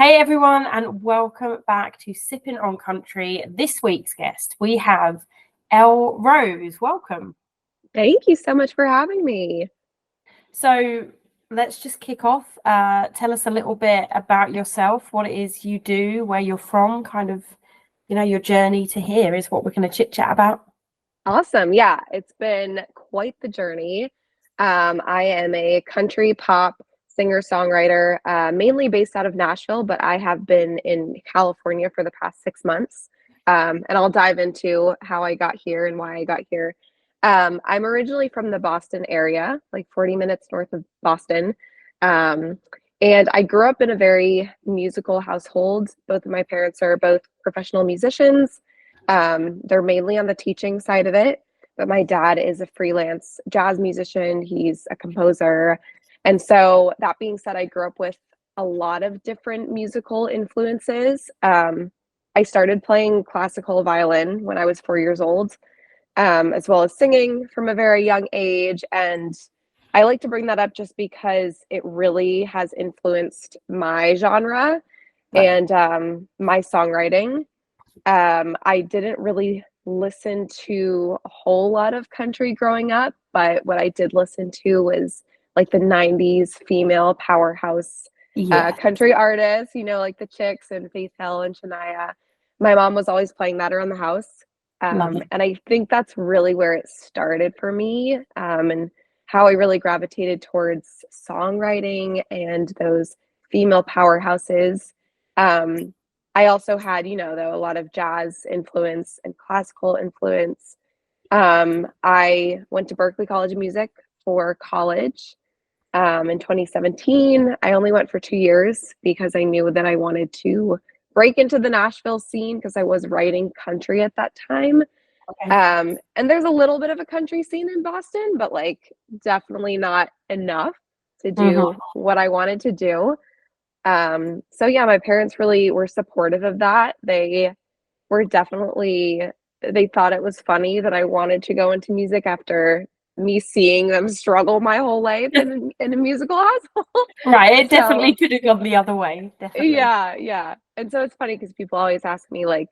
Hey everyone, and welcome back to Sippin On Country. This week's guest, we have Elle Rose. Welcome. Thank you so much for having me. So let's just kick off. Tell us a little bit about yourself, what it is you do, where you're from, kind of, your journey to here is what we're going to chit chat about. Awesome. Yeah, it's been quite the journey. I am a country pop singer-songwriter, mainly based out of Nashville, but I have been in California for the past 6 months. And I'll dive into how I got here and why I got here. I'm originally from the Boston area, like 40 minutes north of Boston. Um, and I grew up in a very musical household. Both of my parents are both professional musicians. They're mainly on the teaching side of it, but my dad is a freelance jazz musician. He's a composer. And so, that being said, I grew up with a lot of different musical influences. I started playing classical violin when I was 4 years old, as well as singing from a very young age. And I like to bring that up just because it really has influenced my genre and my songwriting. I didn't really listen to a whole lot of country growing up, but what I did listen to was like the 90s female powerhouse Yeah. country artists, like the Chicks and Faith Hill and Shania. My mom was always playing that around the house. Love it. And I think that's really where it started for me, and how I really gravitated towards songwriting and those female powerhouses. I also had, though, a lot of jazz influence and classical influence. I went to Berklee College of Music for college in 2017. I only went for 2 years because I knew that I wanted to break into the Nashville scene because I was writing country at that time. Okay. And there's a little bit of a country scene in Boston, but like definitely not enough to do what I wanted to do. So yeah, my parents really were supportive of that. They were definitely, they thought it was funny that I wanted to go into music after me seeing them struggle my whole life in a musical household. Right, it So definitely could have gone the other way, definitely. yeah. And so it's funny because people always ask me like,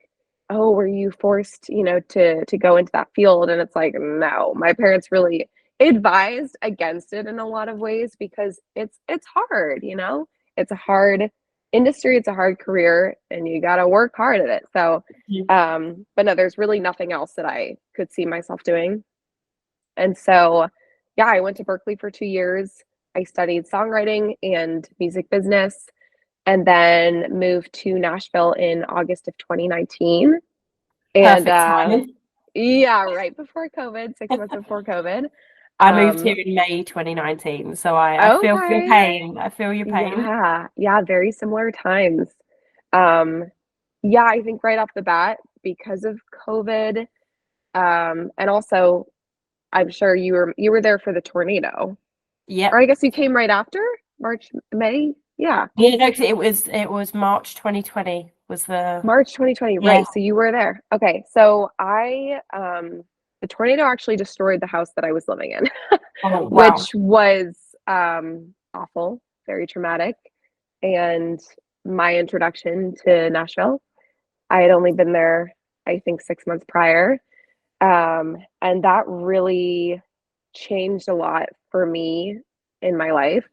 oh, were you forced, to go into that field? And it's like, no, my parents really advised against it in a lot of ways because it's hard, it's a hard industry, it's a hard career, and you got to work hard at it. So, but no, there's really nothing else that I could see myself doing. And so, yeah, I went to Berklee for 2 years. I studied songwriting and music business, and then moved to Nashville in August of 2019. And Perfect timing. yeah, right before COVID, 6 months before COVID. I moved here in May 2019, so I feel your Okay. pain. I feel your pain. Yeah, very similar times. Um, yeah, I think right off the bat, because of COVID, and also I'm sure you were there for the tornado. Or Yep. I guess you came right after March, May. Yeah. Yeah, no, 'cause it was March 2020 was the March 2020, yeah. right. So you were there. Okay. So the tornado actually destroyed the house that I was living in, Oh wow. which was awful, very traumatic. And my introduction to Nashville, I had only been there, I think, 6 months prior. And that really changed a lot for me in my life.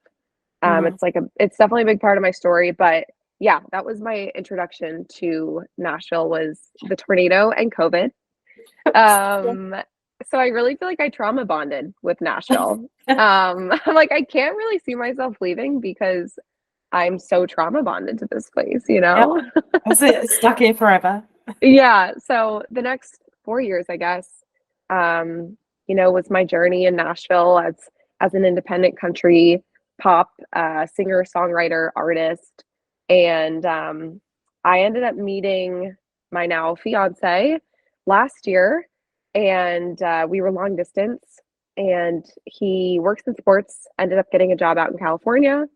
Mhm. It's definitely a big part of my story, but yeah, that was my introduction to Nashville, was the tornado and COVID. Um, so I really feel like I trauma bonded with Nashville. I'm like, I can't really see myself leaving because I'm so trauma bonded to this place, you Yep. know? That's it. Stuck here forever. Yeah. So the next 4 years, I guess, was my journey in Nashville as an independent country pop singer-songwriter artist. And I ended up meeting my now fiance last year, and we were long distance. And he works in sports, ended up getting a job out in California.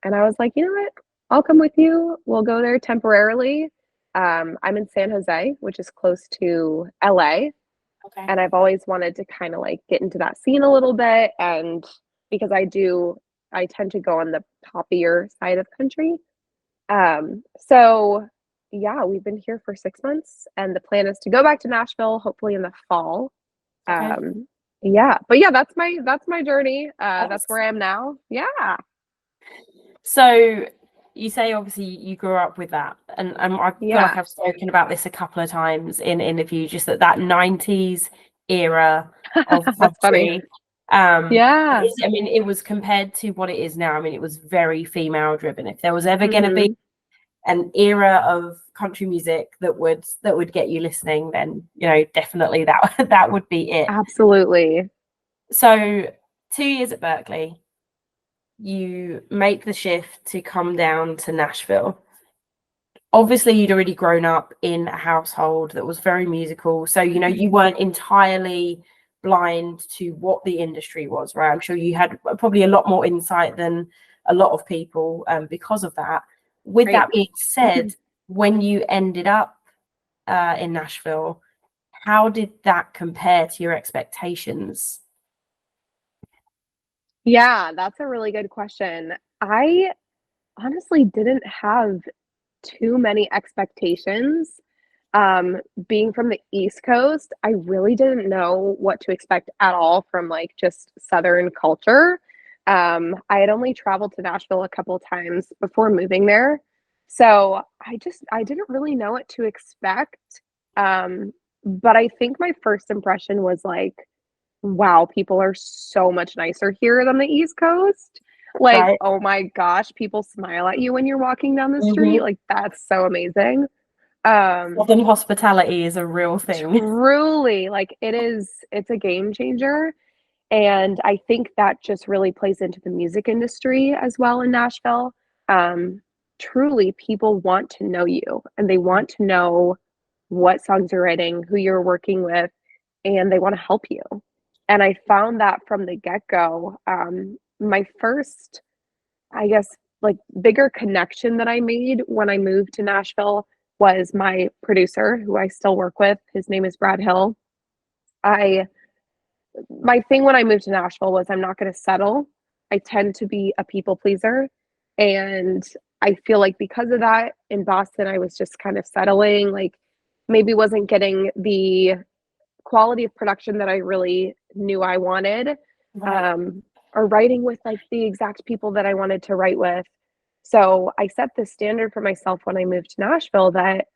And I was like, you know what? I'll come with you. We'll go there temporarily. I'm in San Jose, which is close to LA. Okay. And I've always wanted to kind of like get into that scene a little bit. And because I tend to go on the poppier side of country. So yeah, we've been here for 6 months, and the plan is to go back to Nashville, hopefully in the fall. Okay. Yeah, but yeah, that's my journey. That's That's where I am now. Yeah. so you say obviously you grew up with that, and I feel like Yeah. I've spoken about this a couple of times in interviews, just that 90s era of That's funny. country. Yeah. I mean, it was compared to what it is now. I mean, it was very female driven. If there was ever going to be Hmm. an era of country music that would get you listening, then definitely that that would be it. Absolutely. So 2 years at Berkeley, you make the shift to come down to Nashville. Obviously, you'd already grown up in a household that was very musical, so you weren't entirely blind to what the industry was, right? I'm sure you had probably a lot more insight than a lot of people because of that. With Right. that being said, when you ended up in Nashville, how did that compare to your expectations? Yeah, that's a really good question. I honestly didn't have too many expectations. Um, Being from the East Coast, I really didn't know what to expect at all from like just Southern culture. I had only traveled to Nashville a couple times before moving there. So I didn't really know what to expect. Um, but I think my first impression was like, wow, people are so much nicer here than the East Coast. Like, Right. oh my gosh, people smile at you when you're walking down the street. Hmm. Like, that's so amazing. Um, Southern hospitality is a real thing. Truly, like it's a game changer. And I think that just really plays into the music industry as well in Nashville. Um, Truly, people want to know you and they want to know what songs you're writing, who you're working with, and they want to help you. And I found that from the get go. My first, I guess, like bigger connection that I made when I moved to Nashville was my producer, who I still work with. His name is Brad Hill. I My thing when I moved to Nashville was I'm not going to settle. I tend to be a people pleaser, and I feel like because of that in Boston I was just kind of settling, like maybe wasn't getting the quality of production that I really knew I wanted, Right. um, or writing with like the exact people that I wanted to write with. So I set the standard for myself when I moved to Nashville that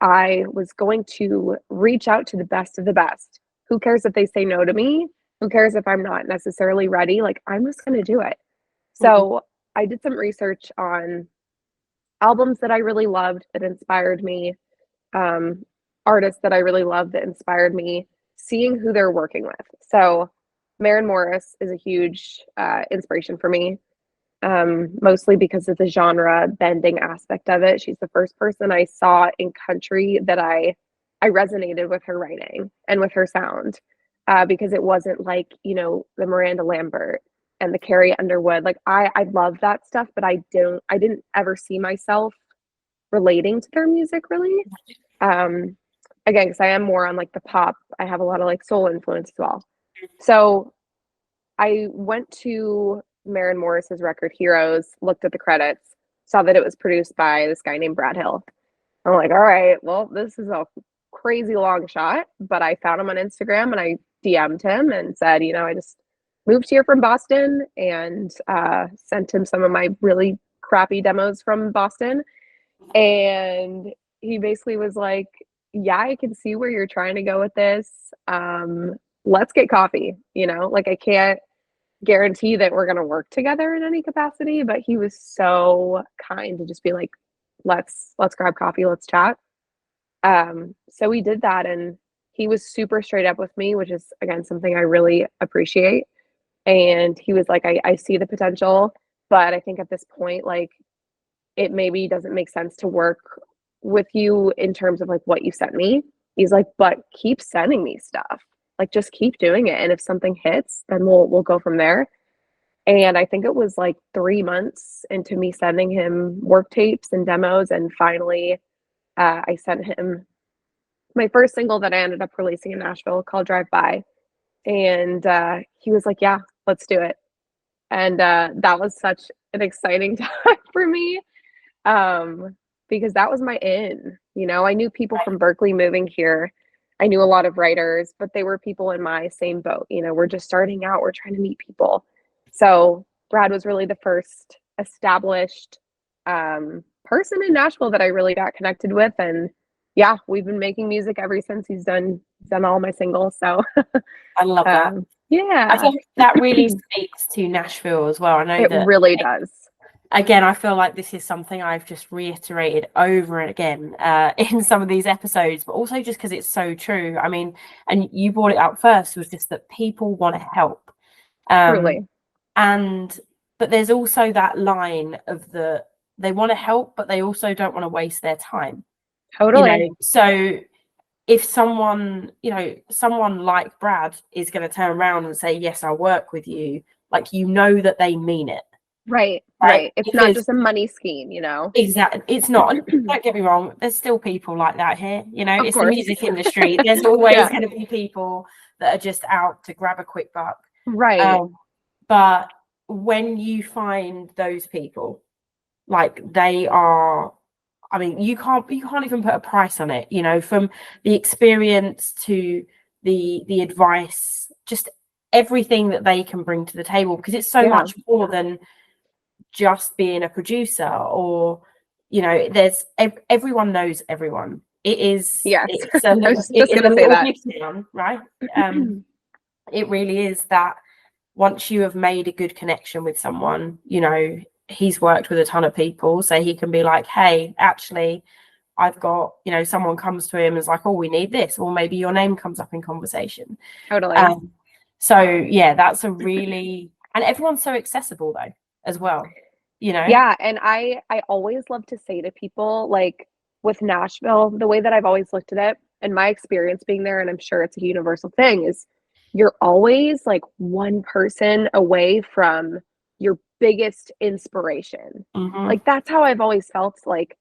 I was going to reach out to the best of the best. Who cares if they say no to me? Who cares if I'm not necessarily ready? Like, I'm just going to do it. Mhm. So I did some research on albums that I really loved that inspired me, um, artists that I really loved that inspired me, seeing who they're working with. So Maren Morris is a huge inspiration for me, mostly because of the genre bending aspect of it. She's the first person I saw in country that I resonated with her writing and with her sound, because it wasn't like the Miranda Lambert and the Carrie Underwood. Like I love that stuff, but I didn't ever see myself relating to their music really. Um, Again, because I am more on like the pop. I have a lot of like soul influence as well. So I went to Maren Morris's record Heroes, looked at the credits, saw that it was produced by this guy named Brad Hill. I'm like, all right, well, this is a crazy long shot, but I found him on Instagram and I DM'd him and said, I just moved here from Boston, and sent him some of my really crappy demos from Boston. And he basically was like, yeah, I can see where you're trying to go with this. Let's get coffee, like I can't guarantee that we're going to work together in any capacity, but he was so kind to just be like, let's grab coffee, let's chat. So we did that, and he was super straight up with me, which is again something I really appreciate. And he was like, I see the potential, but I think at this point, like, it maybe doesn't make sense to work with you in terms of like what you sent me. He's like, but keep sending me stuff. Like just keep doing it. And if something hits, then we'll go from there. And I think it was like 3 months into me sending him work tapes and demos. And finally, I sent him my first single that I ended up releasing in Nashville called Drive By. And he was like, yeah, let's do it. And that was such an exciting time for me. Because that was my in. You know, I knew people from Berkeley moving here. I knew a lot of writers, but they were people in my same boat. You know, we're just starting out, we're trying to meet people. So Brad was really the first established person in Nashville that I really got connected with. And yeah, we've been making music ever since. He's done all my singles. So I love that. I yeah, think that really speaks to Nashville as well. I know it that, really does. again, I feel like this is something I've just reiterated over and again in some of these episodes, but also just because it's so true. I mean, and you brought it up first, was just that people want to help. Truly. But there's also that line of they want to help, but they also don't want to waste their time. Totally. So if someone like Brad is going to turn around and say, yes, I'll work with you, like, that they mean it. Right. It's not just a money scheme, Exactly. It's not. Don't get me wrong. There's still people like that here. Of It's course. the music industry. There's always Yeah. going to be people that are just out to grab a quick buck. Right. But when you find those people, like, they are, I mean, you can't even put a price on it, from the experience to the advice, just everything that they can bring to the table, because it's so much more than just being a producer, or there's everyone knows everyone. It is, yes. it's I was just gonna say that. Town, right? It really is that once you have made a good connection with someone, he's worked with a ton of people, so he can be like, hey, actually, I've got, someone comes to him and is like, oh, we need this, or maybe your name comes up in conversation. Totally. So yeah, that's a really, and everyone's so accessible though as well, Yeah, and I always love to say to people, like, with Nashville, the way that I've always looked at it, and my experience being there, and I'm sure it's a universal thing, is you're always like one person away from your biggest inspiration. Like, that's how I've always felt. Like,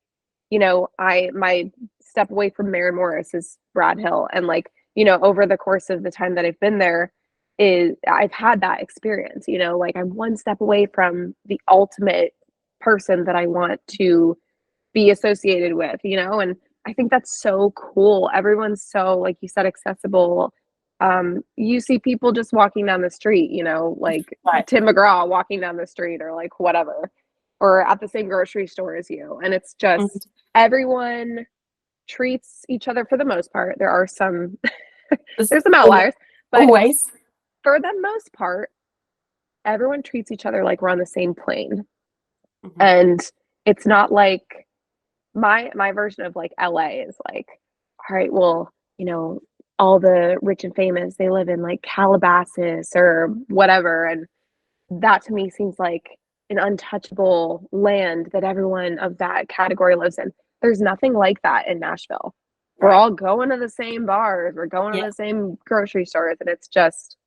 my step away from Maren Morris is Brad Hill, and like, over the course of the time that I've been there, I've had that experience. Like, I'm one step away from the ultimate person that I want to be associated with, and I think that's so cool. Everyone's so, like you said, accessible. You see people just walking down the street, like Tim McGraw walking down the street, or like whatever, or at the same grocery store as you. And it's just everyone treats each other, for the most part. There are some there's some outliers, but always, for the most part, everyone treats each other like we're on the same plane. And it's not like my version of like LA is like, all right, well, all the rich and famous, they live in like Calabasas or whatever, and that to me seems like an untouchable land that everyone of that category lives in. There's nothing like that in Nashville. We're all going to the same bars, we're going to the same grocery stores, and it's just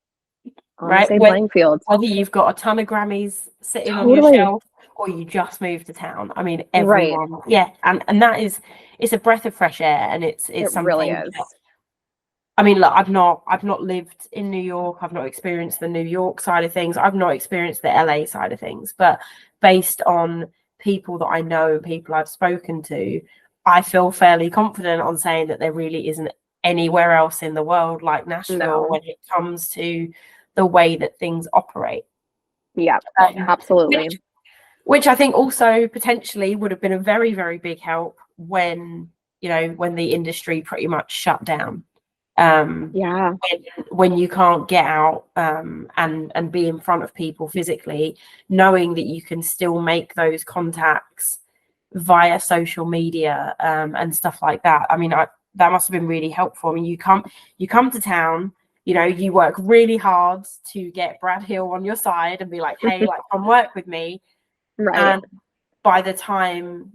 on the same playing field. Whether you've got a ton of Grammys sitting on your shelf, or you just moved to town. I mean, everyone, and that is, it's a breath of fresh air, and it's something. Really is. I mean, look, I've not lived in New York. I've not experienced the New York side of things. I've not experienced the LA side of things. But based on people that I know and people I've spoken to, I feel fairly confident on saying that there really isn't anywhere else in the world like Nashville when it comes to the way that things operate. Yeah, absolutely. Which I think also potentially would have been a very, very big help when the industry pretty much shut down. When you can't get out and be in front of people physically, knowing that you can still make those contacts via social media and stuff like that. I mean, that must have been really helpful. I mean, you come to town, you work really hard to get Brad Hill on your side and be like, hey, like, come work with me. Right. And by the time,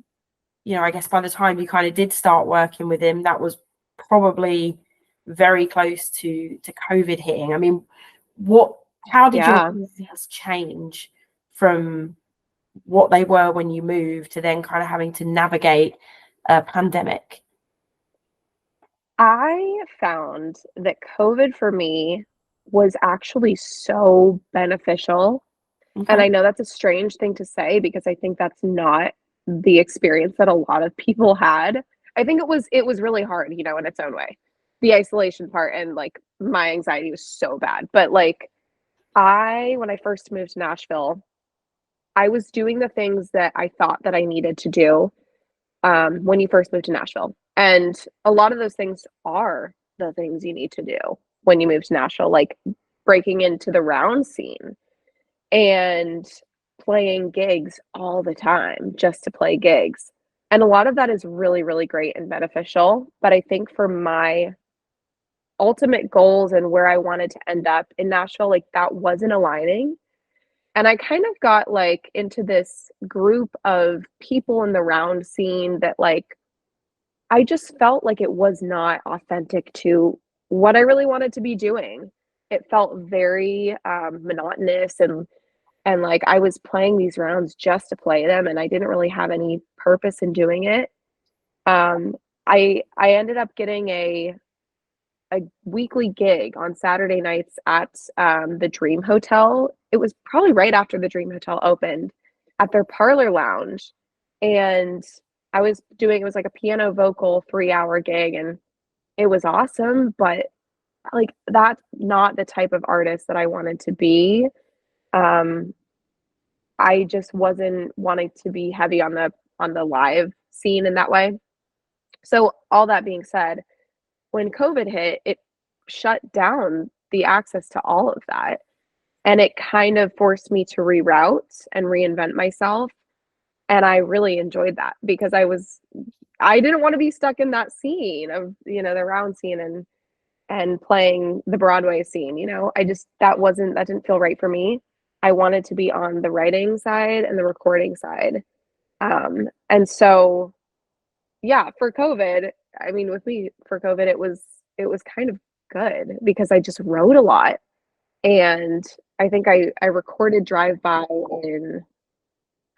I guess by the time you kind of did start working with him, that was probably very close to COVID hitting. I mean, how did your business change from what they were when you moved to then kind of having to navigate a pandemic? I found that COVID for me was actually so beneficial. And I know that's a strange thing to say, because I think that's not the experience that a lot of people had. I think it was really hard, you know, in its own way. The isolation part, and like my anxiety was so bad. But like when I first moved to Nashville, I was doing the things that I thought that I needed to do when you first move to Nashville. And a lot of those things are the things you need to do when you move to Nashville, like breaking into the round scene and playing gigs all the time just to play gigs. And a lot of that is really, really great and beneficial. But I think for my ultimate goals and where I wanted to end up in Nashville, like that wasn't aligning. And I kind of got like into this group of people in the round scene that like I just felt like it was not authentic to what I really wanted to be doing. It felt very monotonous, and like I was playing these rounds just to play them, and I didn't really have any purpose in doing it. Um, I ended up getting a weekly gig on Saturday nights at the Dream Hotel. It was probably right after the Dream Hotel opened, at their parlor lounge. And it was like a piano vocal 3-hour gig, and it was awesome, but like that's not the type of artist that I wanted to be. Um, I just wasn't wanting to be heavy on the live scene in that way. So all that being said, when COVID hit, it shut down the access to all of that. And it kind of forced me to reroute and reinvent myself. And I really enjoyed that because I didn't want to be stuck in that scene of, you know, the round scene and playing the Broadway scene, you know. That didn't feel right for me. I wanted to be on the writing side and the recording side. And so yeah, for COVID, I mean, with me for COVID, it was kind of good because I just wrote a lot. And I think I recorded Drive By in,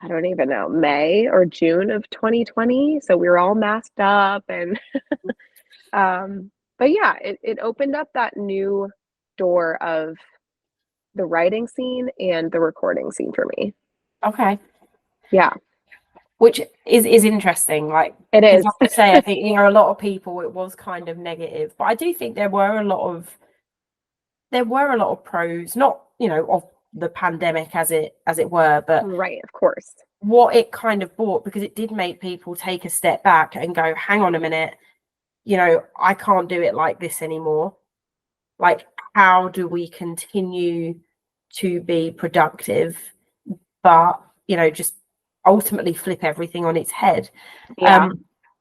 I don't even know, May or June of 2020. So we were all masked up and but yeah, it opened up that new door of the writing scene and the recording scene for me. Okay. Yeah, Which is interesting, like, it because is. like I say, I think, you know, a lot of people, it was kind of negative, but I do think there were a lot of pros, not, you know, of the pandemic as it were, but Right, of course. what it kind of brought, because it did make people take a step back and go, hang on a minute, you know, I can't do it like this anymore. Like, how do we continue to be productive, but, you know, just ultimately flip everything on its head? Yeah.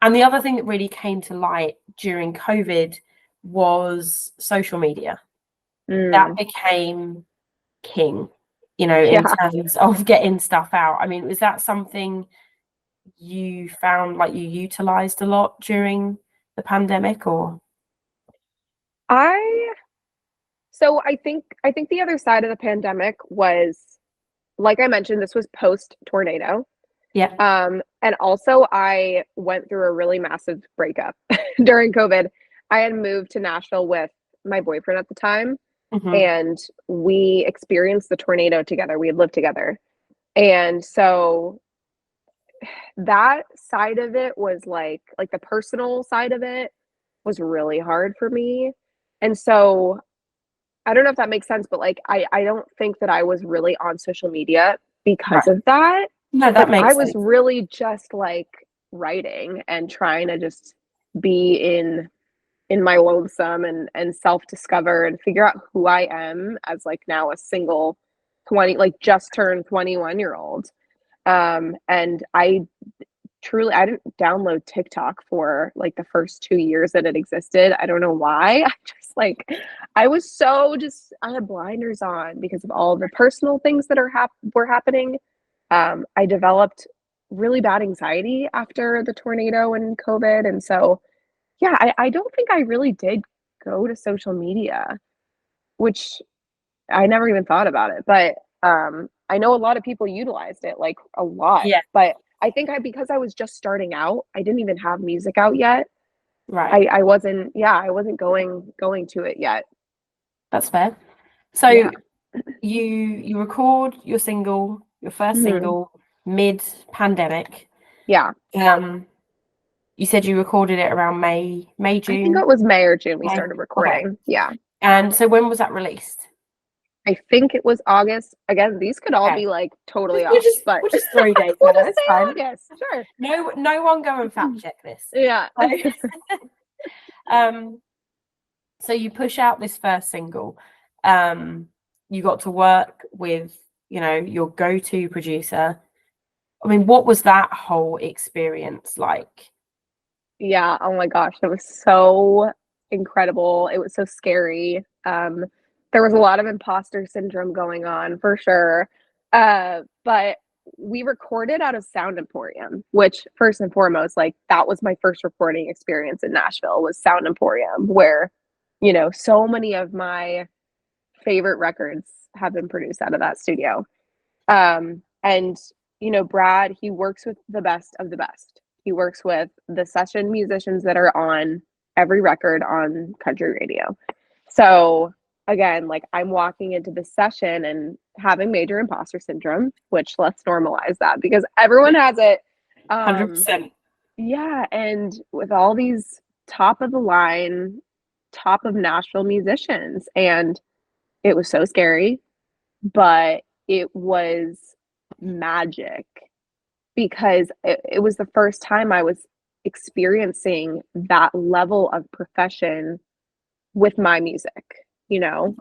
And the other thing that really came to light during COVID was social media. That Mm, became king, you know, in yeah. terms of getting stuff out. I mean, was that something you found like you utilized a lot during the pandemic, or? I So I think the other side of the pandemic was, like I mentioned, this was post tornado. Yeah. And also I went through a really massive breakup during COVID. I had moved to Nashville with my boyfriend at the time, Hmm. and we experienced the tornado together. We had lived together. And so that side of it was like the personal side of it was really hard for me. And so I don't know if that makes sense, but like I don't think that I was really on social media because Right. of that. No, that Like I makes was sense. really just like writing and trying to just be in my lonesome and self-discover and figure out who I am as like now a single 20, like just turned 21-year-old. And I didn't download TikTok for like the first 2 years that it existed. I don't know why. I just like I was so just I had blinders on because of all the personal things that were happening. I developed really bad anxiety after the tornado and COVID. And so yeah, I don't think I really did go to social media, which I never even thought about it. But I know a lot of people utilized it like a lot. Yeah. But I think because I was just starting out, I didn't even have music out yet. Right. I wasn't going to it yet. That's fair. So Yeah. you record your first Mhm. single mid pandemic. Yeah. You said you recorded it around May, I think June. it was May or June we May? started Okay. recording. Yeah. And so when was that released? I think it was August. Again, these could all Okay. be like totally We'll off, just but we'll just throw dates we'll out there. just It's say fine. August. Sure. No one go and fact check this. Yeah. So you push out this first single. You got to work with, you know, your go-to producer. I mean, what was that whole experience like? Yeah, oh my gosh, it was so incredible. It was so scary. There was a lot of imposter syndrome going on for sure. But we recorded out of Sound Emporium, which first and foremost, like that was my first recording experience in Nashville was Sound Emporium, where, you know, so many of my favorite records have been produced out of that studio. And you know, Brad, he works with the best of the best. He works with the session musicians that are on every record on country radio. So again, like I'm walking into the session and having major imposter syndrome, which let's normalize that because everyone has it. 100%. Yeah, and with all these top of the line, top of Nashville musicians, and it was so scary, but it was magic because it was the first time I was experiencing that level of profession with my music, you know?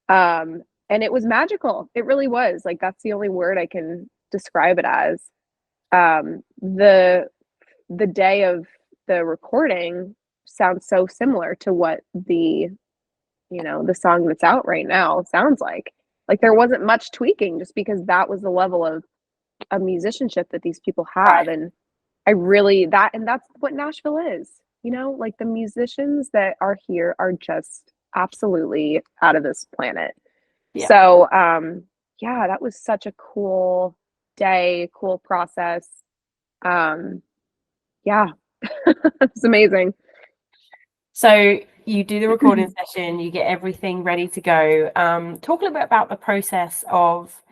And it was magical. It really was. Like that's the only word I can describe it as. The day of the recording sounds so similar to what the song that's out right now sounds like. Like there wasn't much tweaking just because that was the level of musicianship that these people have. Right. And I really that's what Nashville is. Like the musicians that are here are just absolutely out of this planet. Yeah. So yeah, that was such a cool day, cool process. Yeah. It's amazing. So you do the recording session, you get everything ready to go. Talk a little bit about the process of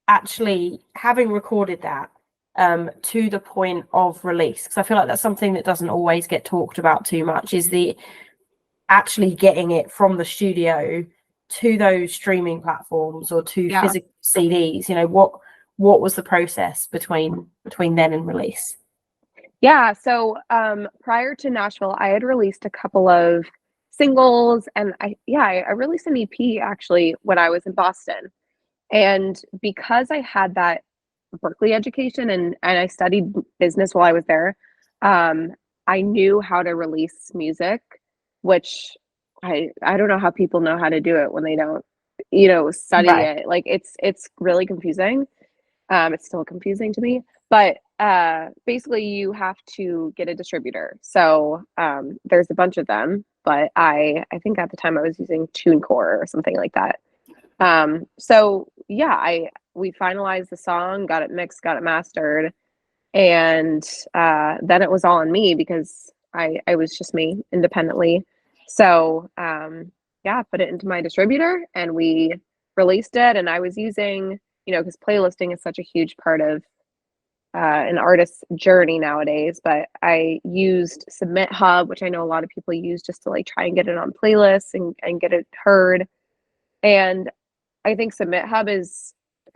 actually having recorded that to the point of release, because I feel like that's something that doesn't always get talked about too much, is the actually getting it from the studio to those streaming platforms or to Yeah. physical CDs. What was the process between then and release? Yeah, so prior to Nashville, I had released a couple of singles, and I released an EP actually when I was in Boston. And because I had that Berkeley education and I studied business while I was there, I knew how to release music, which I don't know how people know how to do it when they don't, study Right. it. Like it's really confusing. It's still confusing to me, but basically you have to get a distributor. So there's a bunch of them, but I think at the time I was using TuneCore or something like that. So yeah, we finalized the song, got it mixed, got it mastered, and then it was all on me because I was just me independently. So yeah, put it into my distributor and we released it. And I was using, because playlisting is such a huge part of an artist's journey nowadays, but I used Submit Hub, which I know a lot of people use just to like try and get it on playlists and get it heard. And I think Submit Hub is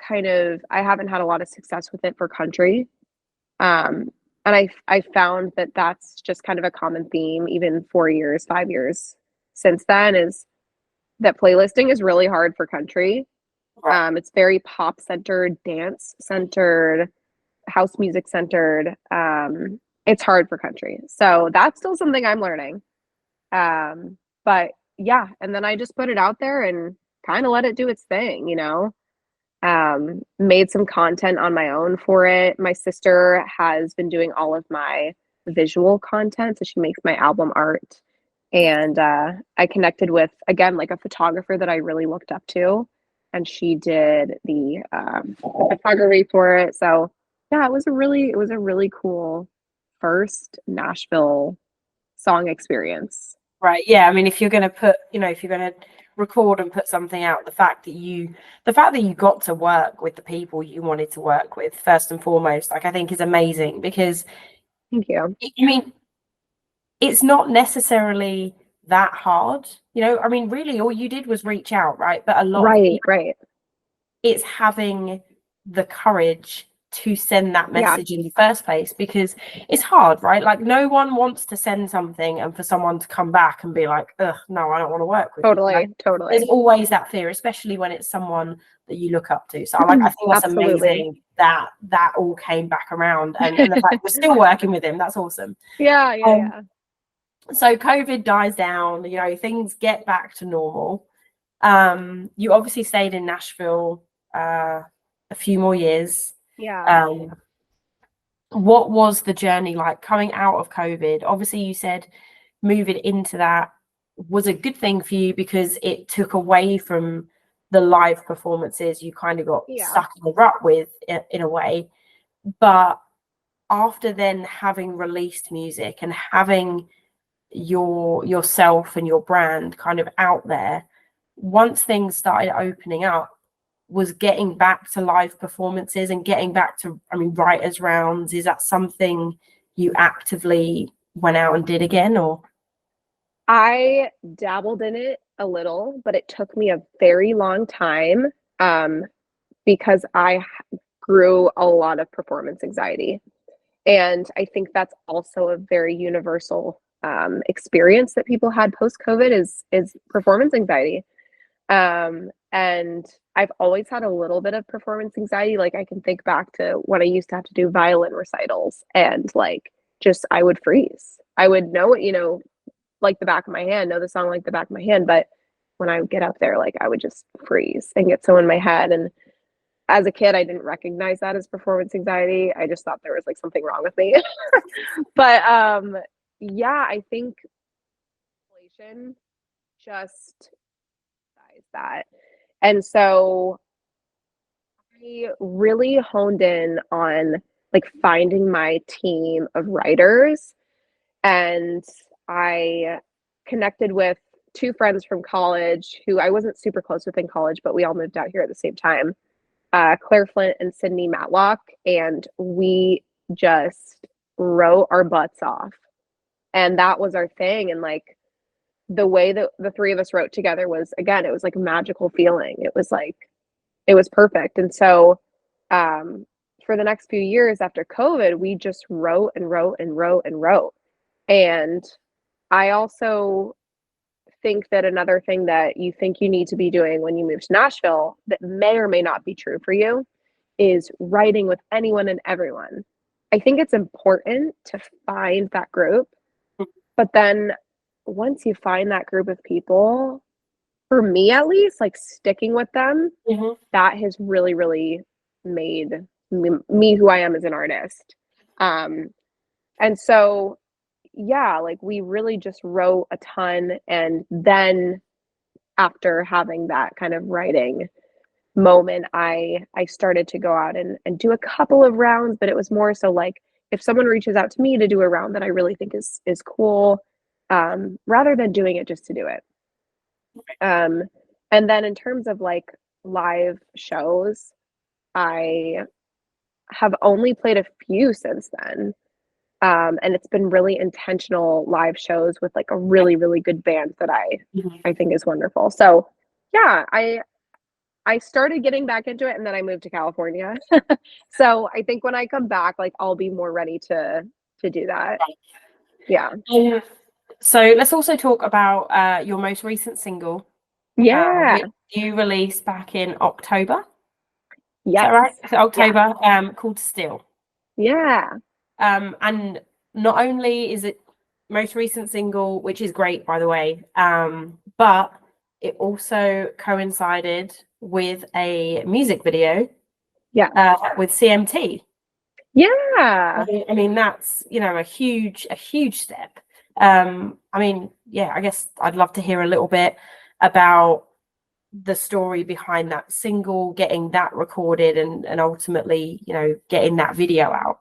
I haven't had a lot of success with it for country. And I found that that's just kind of a common theme, even 4 years, 5 years since then, is that playlisting is really hard for country. Right. It's very pop centered, dance centered, house music centered. It's hard for country. So that's still something I'm learning. But yeah, and then I just put it out there and kind of let it do its thing, made some content on my own for it. My sister has been doing all of my visual content, so she makes my album art. And I connected with, again, like a photographer that I really looked up to, and she did the photography for it. So yeah, it was a really cool first Nashville song experience. Right. Yeah. I mean, if you're going to record and put something out, the fact that you got to work with the people you wanted to work with, first and foremost, like, I think is amazing, because Thank you. I mean, it's not necessarily that hard, I mean, really all you did was reach out, right? But a lot of Right, people, right. it's having the courage to send that Yeah, message in the first place, because it's hard, right? Like, no one wants to send something and for someone to come back and be like, ugh, no, I don't want to work with you. Like, totally, totally. there's always that fear, especially when it's someone that you look up to. So I think that's Absolutely. amazing that that all came back around, and the fact we're still working with him, that's awesome. Yeah, yeah. So COVID dies down, things get back to normal. You obviously stayed in Nashville a few more years. Yeah. What was the journey like coming out of COVID? Obviously, you said moving into that was a good thing for you because it took away from the live performances you kind of got Yeah. stuck in the rut with, in a way. But after then having released music and having yourself and your brand kind of out there, once things started opening up, was getting back to live performances and getting back to, I mean, writers rounds, is that something you actively went out and did again? Or I dabbled in it a little, but it took me a very long time, because I grew a lot of performance anxiety. And I think that's also a very universal experience that people had post COVID is performance anxiety. And I've always had a little bit of performance anxiety. Like, I can think back to when I used to have to do violin recitals, and like, just I would freeze. I would know it, like the back of my hand, know the song like the back of my hand, but when I would get up there, like, I would just freeze and get so in my head. And as a kid, I didn't recognize that as performance anxiety. I just thought there was like something wrong with me. But yeah, I think inflation just size that. And so I really honed in on like finding my team of writers, and I connected with two friends from college who I wasn't super close with in college, but we all moved out here at the same time, Claire Flint and Sydney Matlock, and we just wrote our butts off. And that was our thing. And like, the way that the three of us wrote together was, again, it was like a magical feeling. It was like, it was perfect. And so, for the next few years after COVID, we just wrote and wrote and wrote and wrote. And I also think that another thing that you think you need to be doing when you move to Nashville that may or may not be true for you is writing with anyone and everyone. I think it's important to find that group, but then once you find that group of people, for me at least, like sticking with them, that has really, really made me who I am as an artist. And so, yeah, like we really just wrote a ton. And then after having that kind of writing moment, I started to go out and do a couple of rounds, but it was more so like if someone reaches out to me to do a round that I really think is cool, rather than doing it just to do it. Um, and then in terms of like live shows, I have only played a few since then. And it's been really intentional live shows with like a really, really good band that I think is wonderful. So yeah, I started getting back into it and then I moved to California. So I think when I come back, like I'll be more ready to do that. Yeah. So let's also talk about your most recent single, Yeah. which you released back in October. Is that Yes. right? So Yeah. October, called Still. Yeah. And not only is it most recent single, which is great, by the way, but it also coincided with a music video, Yeah. with CMT. Yeah. I mean, that's, a huge step. I mean, yeah, I guess I'd love to hear a little bit about the story behind that single, getting that recorded, and ultimately, getting that video out.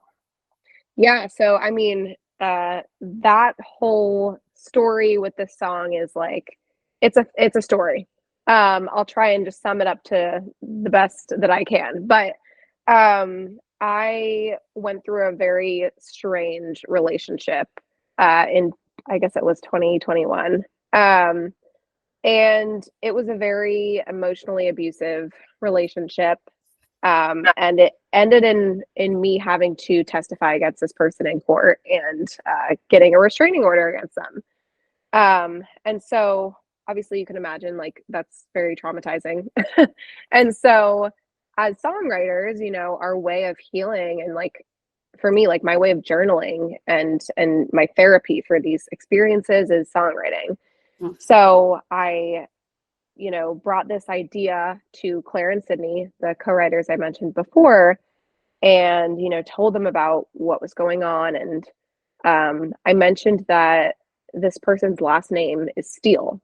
Yeah. So I mean, that whole story with this song is like it's a story. I'll try and just sum it up to the best that I can. But I went through a very strange relationship in, I guess it was 2021. And it was a very emotionally abusive relationship. And it ended in me having to testify against this person in court and getting a restraining order against them. And so obviously you can imagine, like, that's very traumatizing. And so as songwriters, you know, our way of healing, and like for me, like my way of journaling and my therapy for these experiences is songwriting. So I, you know, brought this idea to Claire and Sydney, the co-writers I mentioned before, and, you know, told them about what was going on. And I mentioned that this person's last name is Steele,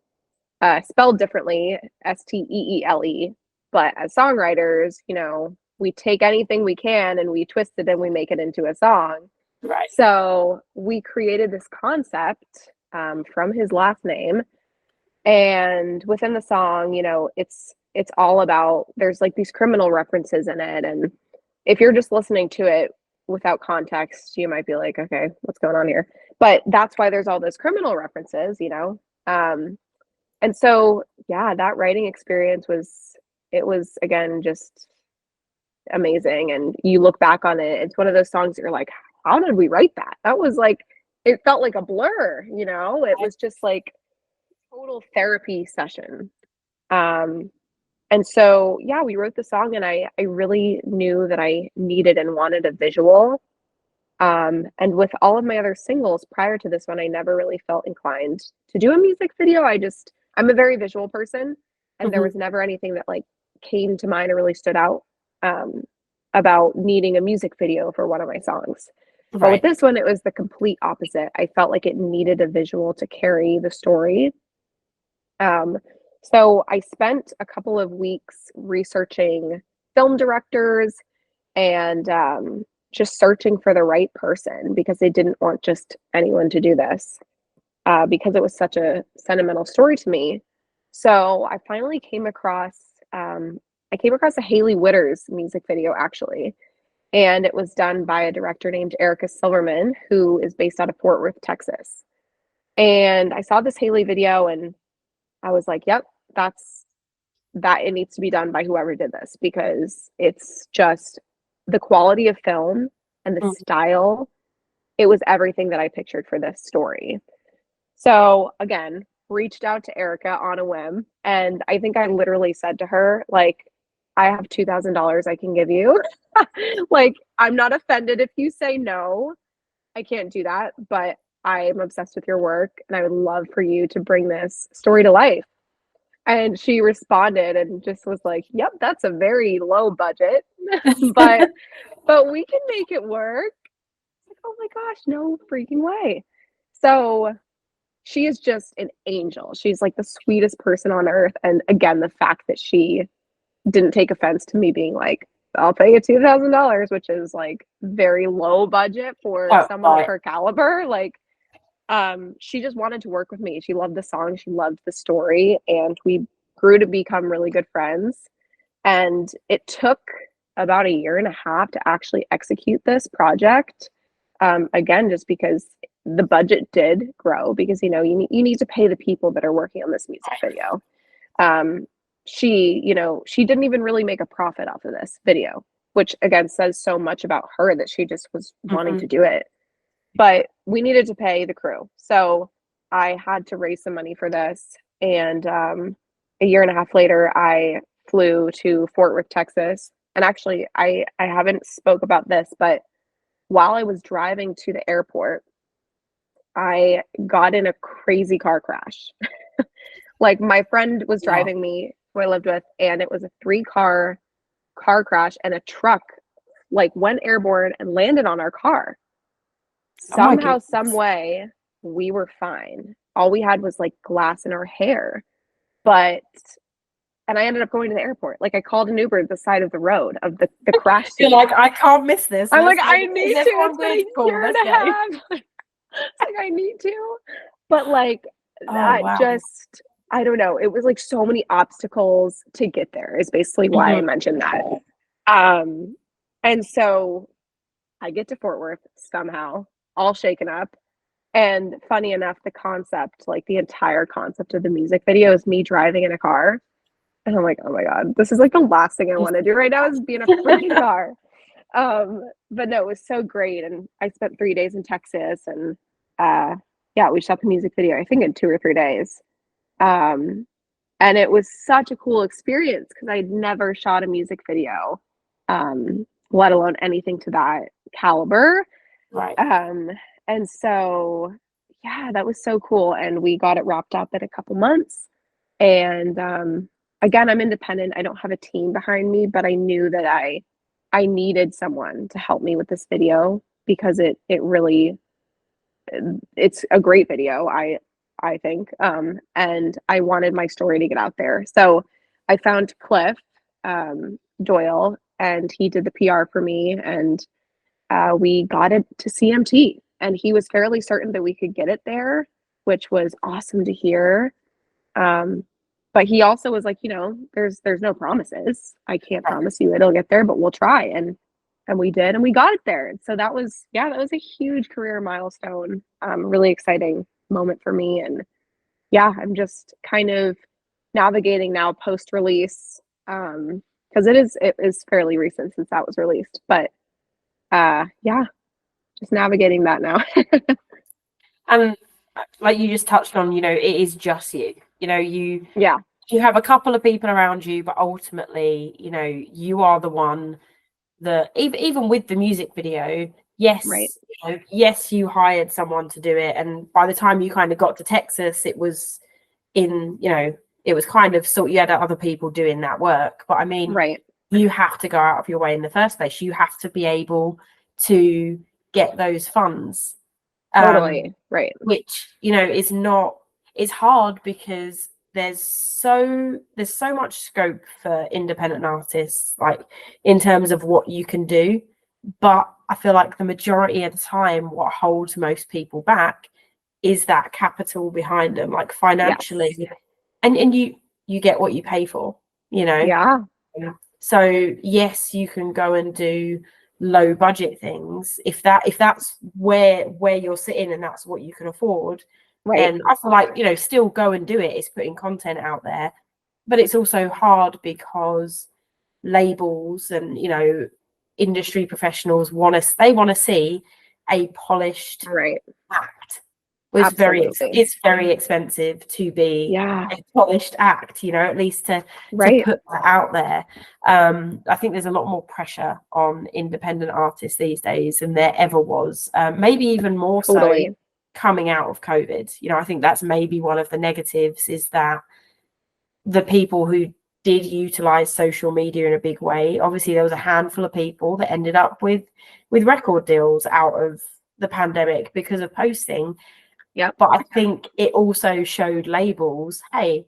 spelled differently, Steele. But as songwriters, you know, we take anything we can and we twist it and we make it into a song. Right. So we created this concept from his last name. And within the song, you know, it's all about, there's like these criminal references in it. And if you're just listening to it without context, you might be like, okay, what's going on here? But that's why there's all those criminal references, you know? And so, yeah, that writing experience it was again, just amazing. And you look back on it, it's one of those songs that you're like, how did we write that? That was like, it felt like a blur, you know? It was just like total therapy session. And so, yeah, we wrote the song, and I really knew that I needed and wanted a visual. And with all of my other singles prior to this one, I never really felt inclined to do a music video. I'm a very visual person, and there was never anything that like came to mind or really stood out about needing a music video for one of my songs. Right. But with this one, it was the complete opposite. I felt like it needed a visual to carry the story. So I spent a couple of weeks researching film directors and just searching for the right person, because they didn't want just anyone to do this, because it was such a sentimental story to me. So I finally came across a Hailey Whitters music video, actually, and it was done by a director named Erica Silverman, who is based out of Fort Worth, Texas. And I saw this Hailey video, and I was like, yep, it needs to be done by whoever did this, because it's just the quality of film and the style. It was everything that I pictured for this story. So again, reached out to Erica on a whim. And I think I literally said to her, like, I have $2,000 I can give you. Like, I'm not offended if you say no. I can't do that, but I'm obsessed with your work, and I would love for you to bring this story to life. And she responded and just was like, yep, that's a very low budget, but we can make it work. Like, oh my gosh, no freaking way. So she is just an angel. She's like the sweetest person on earth. And again, the fact that she didn't take offense to me being like, I'll pay you $2,000, which is like very low budget for someone of her caliber. Like, she just wanted to work with me. She loved the song, she loved the story, and we grew to become really good friends. And it took about a year and a half to actually execute this project. Again, just because the budget did grow, because, you know, you need to pay the people that are working on this music video. She didn't even really make a profit off of this video, which again says so much about her, that she just was wanting to do it. But we needed to pay the crew. So I had to raise some money for this. And a year and a half later, I flew to Fort Worth, Texas. And actually, I haven't spoke about this, but while I was driving to the airport, I got in a crazy car crash. Like, my friend was driving me, who I lived with, and it was a 3-car crash, and a truck like went airborne and landed on our car. Somehow, some way, we were fine. All we had was like glass in our hair. And I ended up going to the airport. Like, I called an Uber at the side of the road of the crash scene. You're like, I can't miss this. I'm like, I need to. It's been a year and a half. Like, I need to. But like, that just I don't know, it was like so many obstacles to get there is basically why I mentioned that. And so I get to Fort Worth somehow, all shaken up. And funny enough, the concept, like the entire concept of the music video is me driving in a car. And I'm like, oh my God, this is like the last thing I want to do right now is be in a freaking car. But no, it was so great. And I spent 3 days in Texas and yeah, we shot the music video, I think in 2 or 3 days. Um, and it was such a cool experience because I'd never shot a music video, let alone anything to that caliber. Right. And so, yeah, that was so cool. And we got it wrapped up in a couple months. And again, I'm independent. I don't have a team behind me, but I knew that I needed someone to help me with this video because it really it's a great video, I think. And I wanted my story to get out there. So I found Cliff Doyle and he did the PR for me and we got it to CMT and he was fairly certain that we could get it there, which was awesome to hear. But he also was like, you know, there's no promises. I can't promise you it'll get there, but we'll try. And we did, and we got it there. So that was a huge career milestone. Really exciting moment for me. And yeah, I'm just kind of navigating now post release. Because it is fairly recent since that was released. But yeah, just navigating that now. And like you just touched on, you know, it is just you. You know, you have a couple of people around you, but ultimately, you know, you are the one that even with the music video, yes, right. you know, yes, you hired someone to do it, and by the time you kind of got to Texas, it was in, you know, it was kind of sort you had other people doing that work. But I mean, right. You have to go out of your way in the first place. You have to be able to get those funds. Totally. Right. Which, you know, it's hard because there's so much scope for independent artists, like in terms of what you can do. But I feel like the majority of the time, what holds most people back is that capital behind them, like financially. Yes. And you get what you pay for, you know. Yeah. So yes, you can go and do low budget things if that's where you're sitting and that's what you can afford. Right. Then I feel like, you know, still go and do it. It's putting content out there, but it's also hard because labels and, you know, industry professionals want to see a polished Right. act. It's Absolutely. very expensive to be Yeah. a polished act, you know, at least to Right. put that out there. I think there's a lot more pressure on independent artists these days than there ever was. Maybe even more Totally. so coming out of COVID. You know, I think that's maybe one of the negatives is that the people who did utilize social media in a big way, obviously there was a handful of people that ended up with record deals out of the pandemic because of posting. Yep. But I think it also showed labels, hey,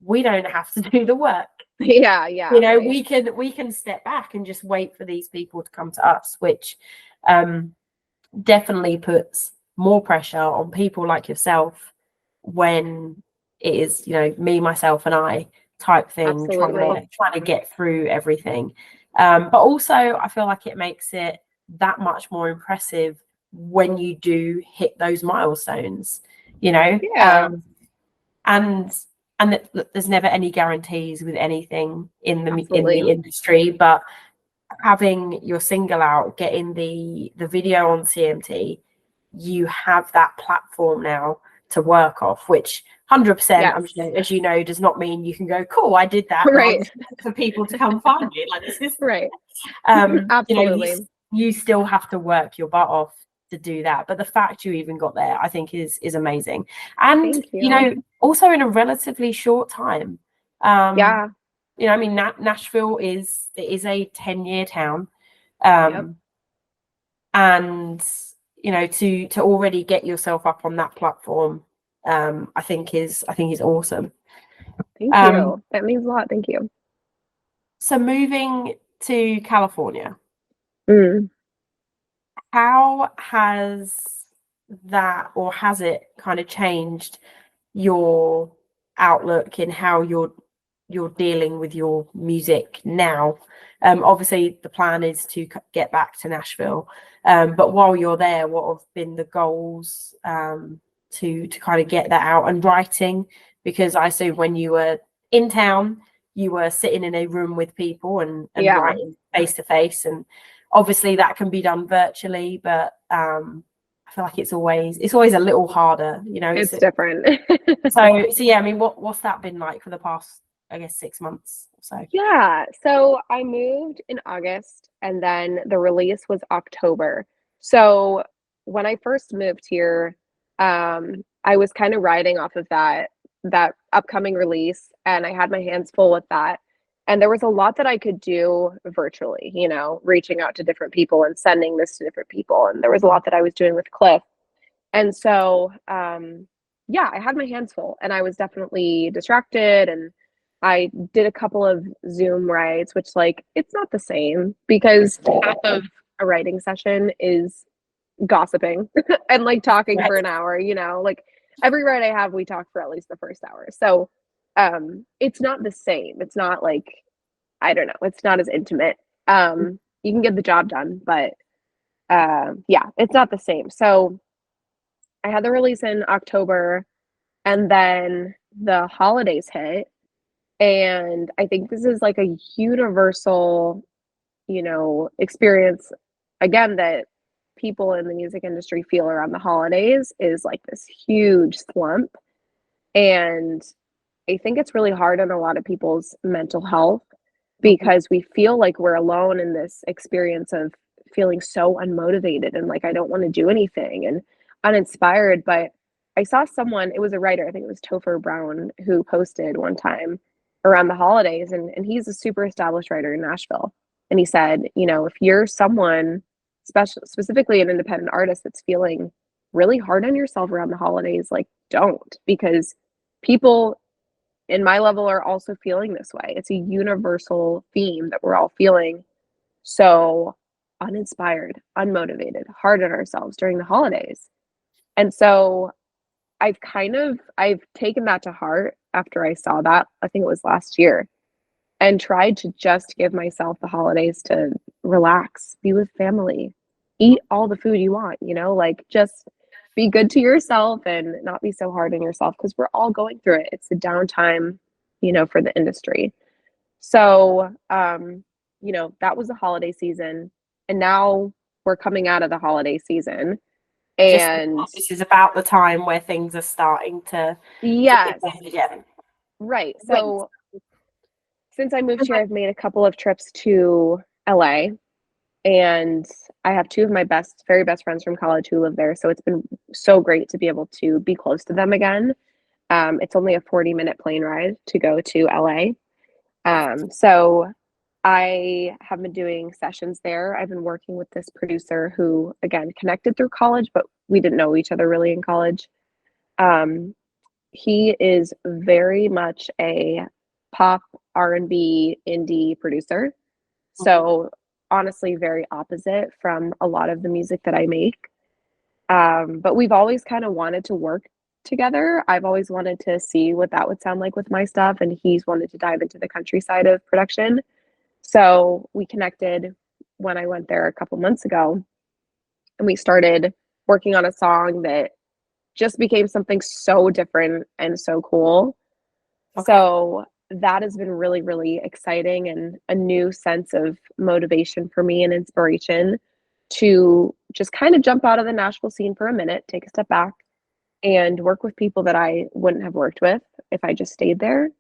we don't have to do the work. Yeah. You know, right. we can step back and just wait for these people to come to us, which definitely puts more pressure on people like yourself when it is, you know, me, myself, and I type thing, Absolutely. trying to get through everything. But also, I feel like it makes it that much more impressive when you do hit those milestones, you know. Yeah. And there's never any guarantees with anything in the Absolutely. industry, but having your single out, getting the video on CMT, you have that platform now to work off, which 100%, I'm Yes. sure, as you know, does not mean you can go, cool, I did that. Now I'm Right. just for people to come find me. Like this is Right. you know, Absolutely. you still have to work your butt off to do that. But the fact you even got there, I think is amazing. And, Thank you you. know, also in a relatively short time. Yeah. You know, I mean, Nashville is a 10-year town. Yep. And, you know, to already get yourself up on that platform, I think is awesome. Thank you. That means a lot. Thank you. So moving to California, Mm. how has that, or has it kind of changed your outlook in how you're dealing with your music now? Obviously, the plan is to get back to Nashville, but while you're there, what have been the goals to kind of get that out and writing? Because I see when you were in town, you were sitting in a room with people and Yeah, writing face to face, and obviously that can be done virtually, but I feel like it's always a little harder, you know. it's different. So yeah, I mean, what's that been like for the past, I guess, 6 months or so? Yeah, so I moved in August and then the release was October. So when I first moved here, I was kind of riding off of that upcoming release and I had my hands full with that. And there was a lot that I could do virtually, you know, reaching out to different people and sending this to different people. And there was a lot that I was doing with Cliff. And so, yeah, I had my hands full and I was definitely distracted and I did a couple of Zoom rides, which like it's not the same because half of a writing session is gossiping and like talking Right. for an hour, you know, like every ride I have, we talk for at least the first hour. So it's not the same. It's not like, I don't know, it's not as intimate. You can get the job done, but yeah, it's not the same. So I had the release in October and then the holidays hit. And I think this is like a universal, you know, experience again that people in the music industry feel around the holidays is like this huge slump. And I think it's really hard on a lot of people's mental health Mhm. because we feel like we're alone in this experience of feeling so unmotivated and like I don't want to do anything and uninspired. But I saw someone, it was a writer, I think it was Topher Brown, who posted one time around the holidays, and he's a super established writer in Nashville. And he said, you know, if you're someone, specifically an independent artist that's feeling really hard on yourself around the holidays, like don't, because people in my level are also feeling this way. It's a universal theme that we're all feeling so uninspired, unmotivated, hard on ourselves during the holidays. And so I've taken that to heart after I saw that. I think it was last year and tried to just give myself the holidays to relax, be with family, eat all the food you want, you know, like just be good to yourself and not be so hard on yourself because we're all going through it. It's a downtime, you know, for the industry. So, you know, that was the holiday season. And now we're coming out of the holiday season. Just And this is about the time where things are starting to pick yes, up again. right. When So since I moved here, I've made a couple of trips to LA and I have two of my very best friends from college who live there. So it's been so great to be able to be close to them again. It's only a 40-minute plane ride to go to LA. So I have been doing sessions there. I've been working with this producer who, again, connected through college, but we didn't know each other really in college. Um, he is very much a pop R&B indie producer. So honestly, very opposite from a lot of the music that I make. But we've always kind of wanted to work together. I've always wanted to see what that would sound like with my stuff, and he's wanted to dive into the country side of production. So we connected when I went there a couple months ago, and we started working on a song that just became something so different and so cool. okay. So that has been really, really exciting and a new sense of motivation for me and inspiration to just kind of jump out of the Nashville scene for a minute, take a step back, and work with people that I wouldn't have worked with if I just stayed there.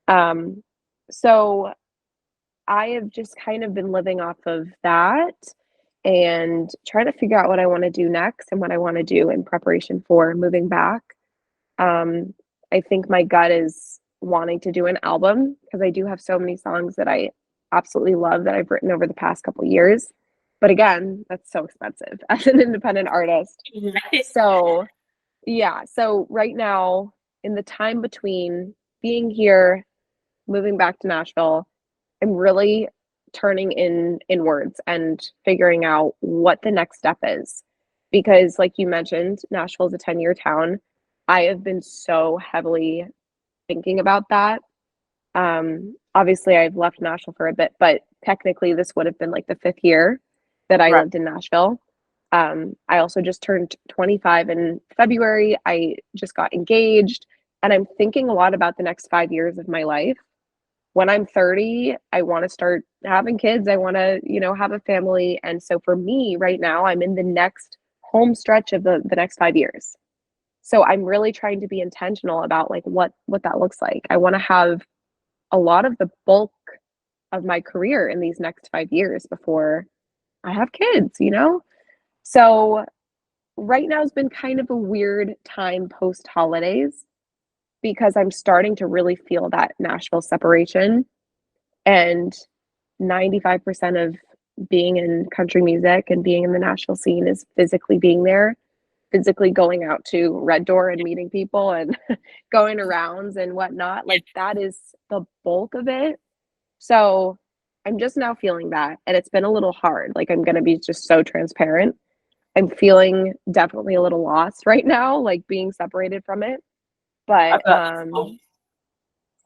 Um, so I have just kind of been living off of that and trying to figure out what I want to do next and what I want to do in preparation for moving back. Um, I think my gut is wanting to do an album because I do have so many songs that I absolutely love that I've written over the past couple years. But again, that's so expensive as an independent artist. So, yeah, so right now, in the time between being here, moving back to Nashville, I'm really turning inwards and figuring out what the next step is. Because like you mentioned, Nashville is a 10-year town. I have been so heavily thinking about that. Obviously I've left Nashville for a bit, but technically this would have been like the 5th year that I Right. lived in Nashville. I also just turned 25 in February. I just got engaged, and I'm thinking a lot about the next 5 years of my life. When I'm 30, I want to start having kids. I want to, have a family. And so for me right now, I'm in the next home stretch of the next 5 years. So I'm really trying to be intentional about like what that looks like. I want to have a lot of the bulk of my career in these next 5 years before I have kids. So right now has been kind of a weird time post holidays because I'm starting to really feel that Nashville separation. And 95% of being in country music and being in the Nashville scene is physically being there, physically going out to Red Door and meeting people and going to rounds and whatnot. Like that is the bulk of it. So I'm just now feeling that. And it's been a little hard. Like I'm going to be just so transparent. I'm feeling definitely a little lost right now, like being separated from it. But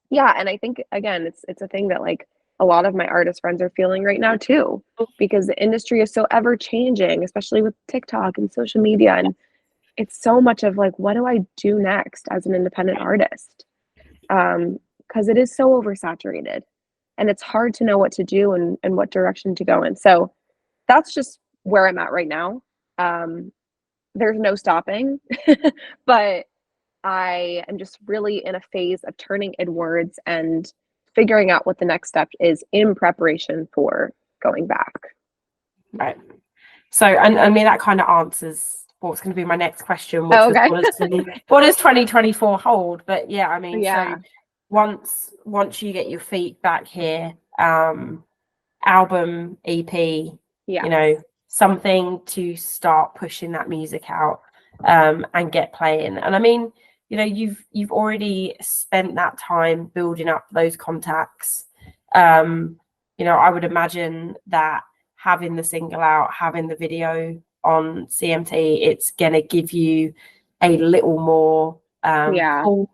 yeah, and I think again, it's a thing that like a lot of my artist friends are feeling right now too, because the industry is so ever changing, especially with TikTok and social media, and it's so much of like, what do I do next as an independent artist? Because it is so oversaturated, and it's hard to know what to do and what direction to go in. So that's just where I'm at right now. There's no stopping, but I am just really in a phase of turning inwards and figuring out what the next step is in preparation for going back. Right. So, and I mean, that kind of answers what's going to be my next question, which Oh, okay. was what does 2024 hold? But yeah, I mean, Yeah. so once you get your feet back here, album, EP, Yeah. something to start pushing that music out, and get playing. And I mean, you've already spent that time building up those contacts. I would imagine that having the single out, having the video on CMT, it's gonna give you a little more Yeah. pull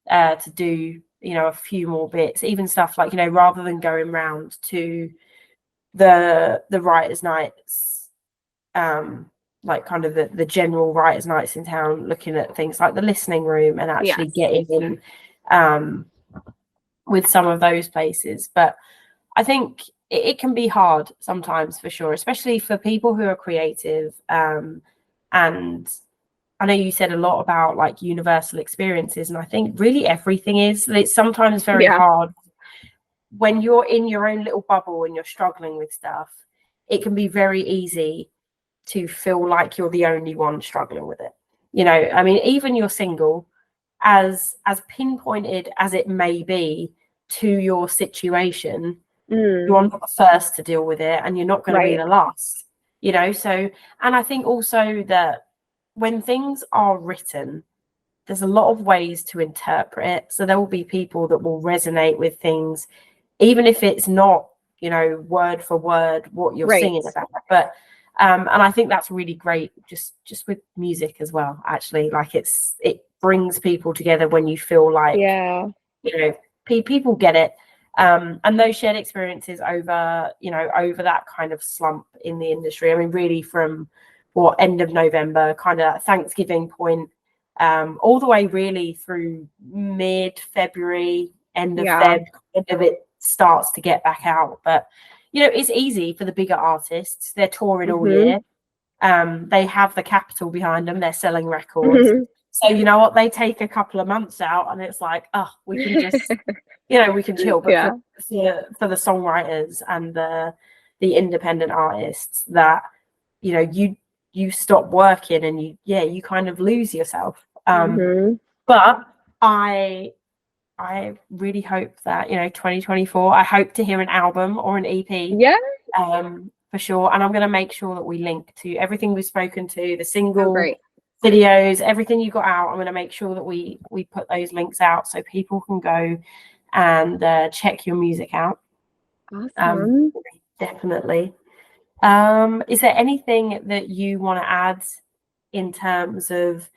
to do, a few more bits, even stuff like, rather than going round to the writers' nights, like kind of the general writers' nights in town, looking at things like the listening room and actually Yes. getting in with some of those places. But I think it can be hard sometimes, for sure, especially for people who are creative. And I know you said a lot about like universal experiences, and I think really everything is. It's sometimes very Yeah. hard when you're in your own little bubble and you're struggling with stuff. It can be very easy to feel like you're the only one struggling with it. I mean, even your single, as pinpointed as it may be to your situation, you're not the first to deal with it, and you're not going to be Right. the last. So, and I think also that when things are written, there's a lot of ways to interpret it. So there will be people that will resonate with things, even if it's not, word for word what you're Right. singing about. But and I think that's really great, just with music as well, actually. Like it brings people together when you feel like, Yeah. People get it. And those shared experiences over that kind of slump in the industry. I mean, really from end of November, kind of Thanksgiving point, all the way really through mid-February, end of Yeah. Feb, kind of it starts to get back out. But it's easy for the bigger artists. They're touring all year. They have the capital behind them. They're selling records. So you know what? They take a couple of months out, and it's like, oh, we can just, we can chill. But Yeah. for the songwriters and the independent artists, that you stop working and you kind of lose yourself. But I really hope that 2024. I hope to hear an album or an EP. Yeah. For sure. And I'm going to make sure that we link to everything we've spoken to, the single, Oh, great. videos, everything you got out. I'm going to make sure that we put those links out so people can go and check your music out. Awesome. Definitely. Is there anything that you want to add in terms of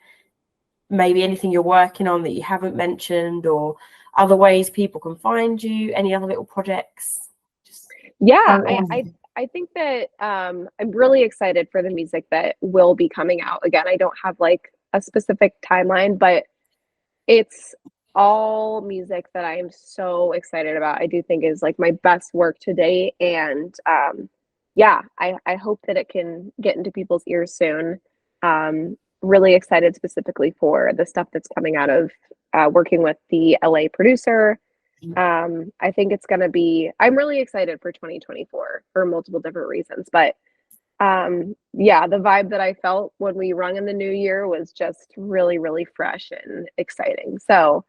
maybe anything you're working on that you haven't mentioned, or other ways people can find you, any other little projects? Just Yeah, I think that I'm really excited for the music that will be coming out. Again, I don't have like a specific timeline, but it's all music that I am so excited about. I do think is like my best work to date, and yeah, I hope that it can get into people's ears soon. Really excited specifically for the stuff that's coming out of working with the LA producer. I think it's going to be, I'm really excited for 2024 for multiple different reasons. But yeah, the vibe that I felt when we rung in the new year was just really, really fresh and exciting. So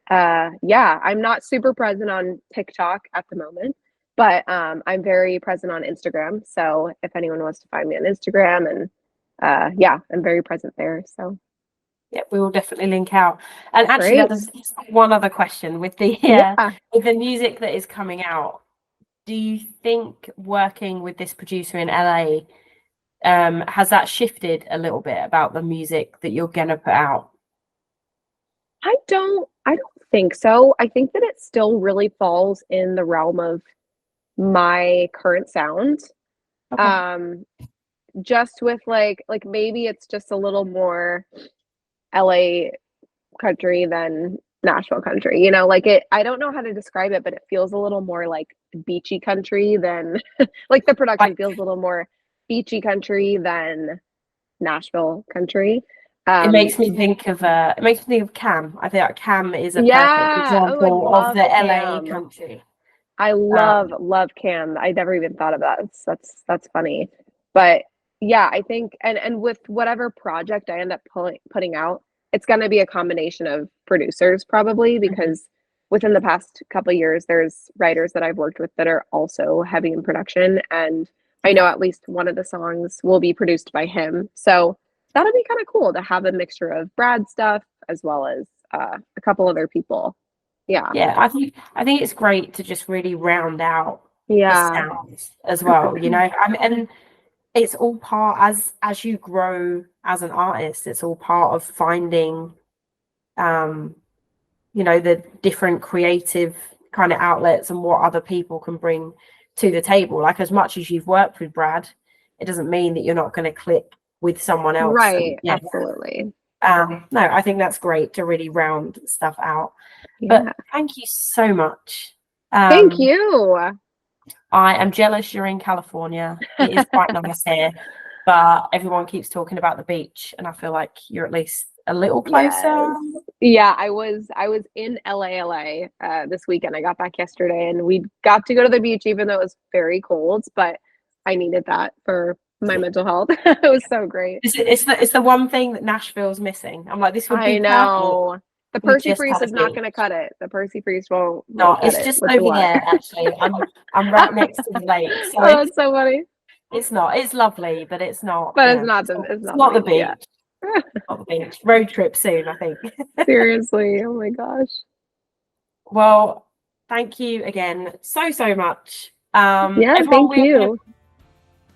yeah, I'm not super present on TikTok at the moment, but I'm very present on Instagram. So if anyone wants to find me on Instagram, and yeah, I'm very present there. So yeah, we will definitely link out. And actually, great. there's one other question with the Yeah. with the music that is coming out. Do you think working with this producer in LA, has that shifted a little bit about the music that you're gonna put out? I don't think so. I think that it still really falls in the realm of my current sound. Okay. Um, just with like maybe it's just a little more LA country than Nashville country. You know, like it I don't know how to describe it, but it feels a little more like beachy country than like the production Like, feels a little more beachy country than Nashville country. it Um, makes me think of it makes me think of Cam. I think like Cam is a perfect yeah. Oh, I example of love the LA Cam. country. I Um, love Cam. I never even thought of that. That's funny. But yeah, I think and with whatever project I end up putting out, it's going to be a combination of producers probably, mhm. because within the past couple of years there's writers that I've worked with that are also heavy in production, and I know Okay. at least one of the songs will be produced by him. So that'll be kind of cool to have a mixture of Brad stuff as well as a couple other people. Yeah. Yeah, I think it's great to just really round out the Yeah. sounds as well, you know. And it's all part, as you grow as an artist, it's all part of finding um the different creative kind of outlets and what other people can bring to the table. Like, as much as you've worked with Brad, it doesn't mean that you're not going to click with someone else. And Right, yeah, absolutely. no, I think that's great to really round stuff out. But Yeah. thank you so much. Thank um you. I am jealous you're in California. It is quite nice here, but everyone keeps talking about the beach, and I feel like you're at least a little Yes. closer. Yeah, I was in LA this weekend. I got back yesterday and we got to go to the beach even though it was very cold, but I needed that for my mental health. It was so great. It's the one thing that Nashville's missing. I'm like, this would I be perfect. know. The We Percy just Priest had a is not beach. gonna cut it. The Percy Priest won't No, cut it's it just with the over water. there. Actually, I'm right next to the lake, so Oh, that's so funny. it's not. It's lovely, but it's not. But Yeah, it's it's it's not the not the beach, yeah. beach. Not the beach. Road trip soon, I think. Seriously. Oh my gosh. Well, thank you again so much. Yeah, Everyone, thank you.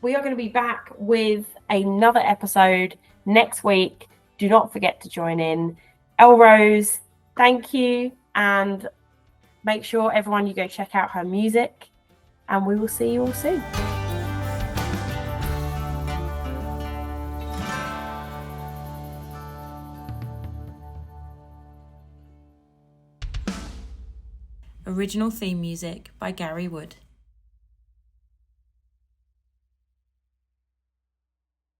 we are going to be back with another episode next week. Do not forget to join in. Elle Rose, thank you, and make sure everyone you go check out her music, and we will see you all soon. Original theme music by Gary Wood.